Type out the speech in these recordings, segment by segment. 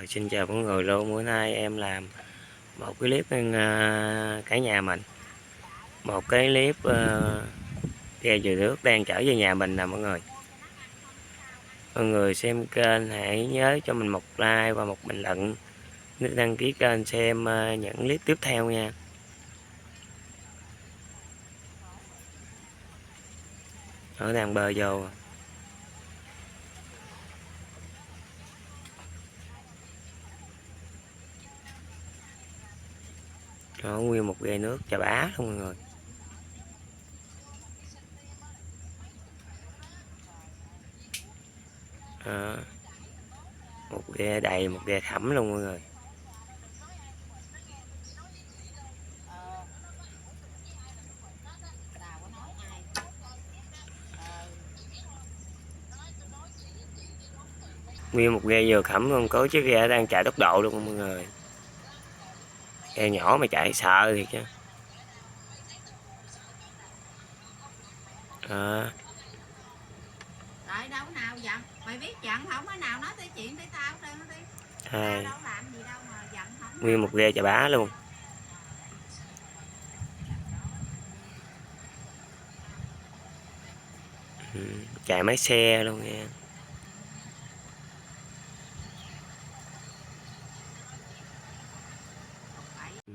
Rồi xin chào mọi người luôn, bữa nay em làm một cái clip cả nhà mình, một cái clip ghe dừa nước đang chở về nhà mình nè mọi người. Mọi người xem kênh hãy nhớ cho mình một like và một bình luận, đăng ký kênh xem những clip tiếp theo nha. Nó đang bơi vô. Nó nguyên một ghe nước chà bá luôn mọi người. Đó. Một ghe đầy, một ghe khẩm luôn mọi người. Nguyên một ghe vừa khẩm luôn, có chiếc ghe đang chạy tốc độ luôn mọi người. Ghe nhỏ mà chạy sợ thiệt chứ. Đợi đâu nào giận, mày biết giận không? Cái nào nói tới chuyện với tao đi. Tao đâu làm gì đâu mà giận không. Nguyên một ghe chà bá luôn. Chạy máy xe luôn nha.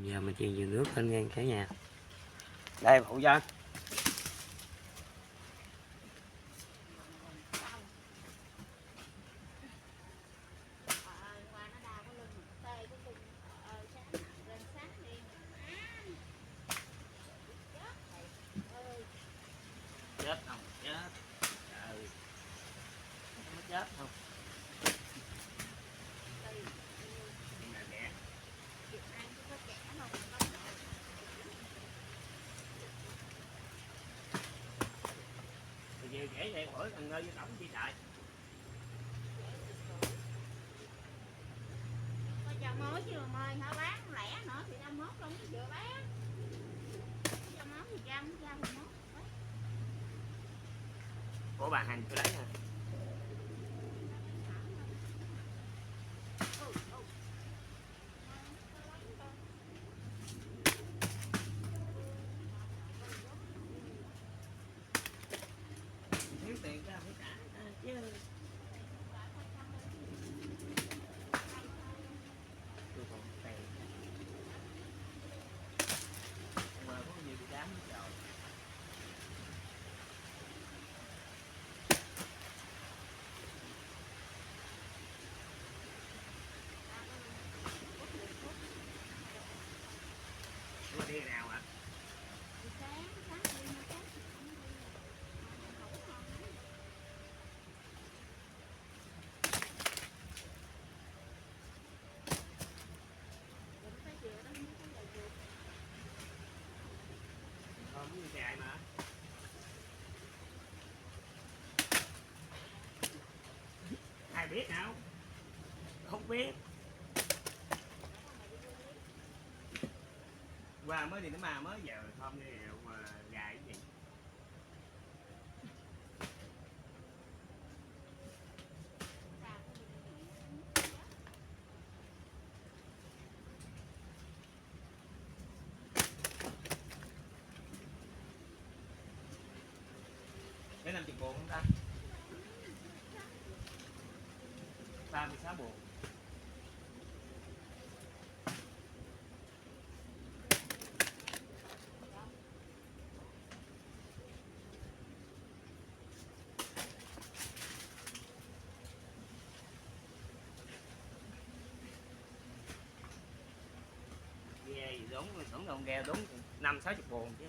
Giờ mình chiên dừa nước lên ngang cả nhà. Đây phụ dân. Chết không? Chết. Trời. Nó chết không? Về kể đây hỏi thằng ơi với tổng chi chạy. Coi chào mới chứ mời hả bán lẻ nữa thì đâu mốt luôn vừa bán. Cho món thì trăm, rau thì mốt. Của bà hành tôi lấy nè. Thiếu tiền ra phải trả chứ. Tôi còn tiền. Mà có gì thì dám trời. Đi nào ạ? Không như chạy mà. Ai biết nào? Không biết. Qua mới thì nó mà mới giờ không đi mà dài cái gì. Cái 50 buồn không ta? 36 buồn. Ghe gì đúng, tưởng đâu ghe đúng 50-60 buồn chứ.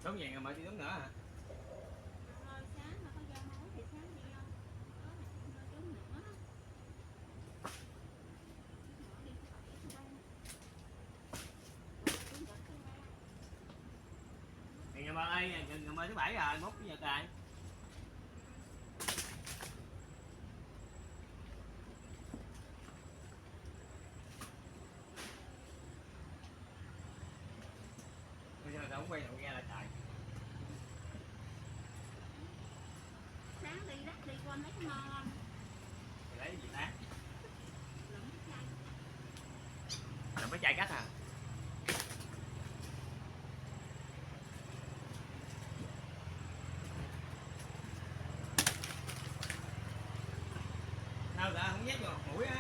Đúng vậy rồi mà đi đúng nữa hả? ơi, ngày mai thứ bảy rồi, mốt cái giờ cài. Bây giờ không quay đầu nghe lại trời. Sáng đi đất đi qua mấy cái mòn. Thì lấy gì ta? Lụm cái chai. Là mấy chai cắt à? Sao ta không nhét vô mũi á?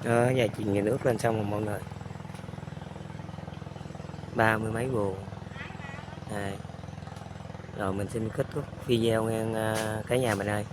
Đó, giờ chuyện nhà nước lên xong rồi mọi người. 30 mấy buồng. Rồi mình xin kết thúc video nha cả nhà mình ơi.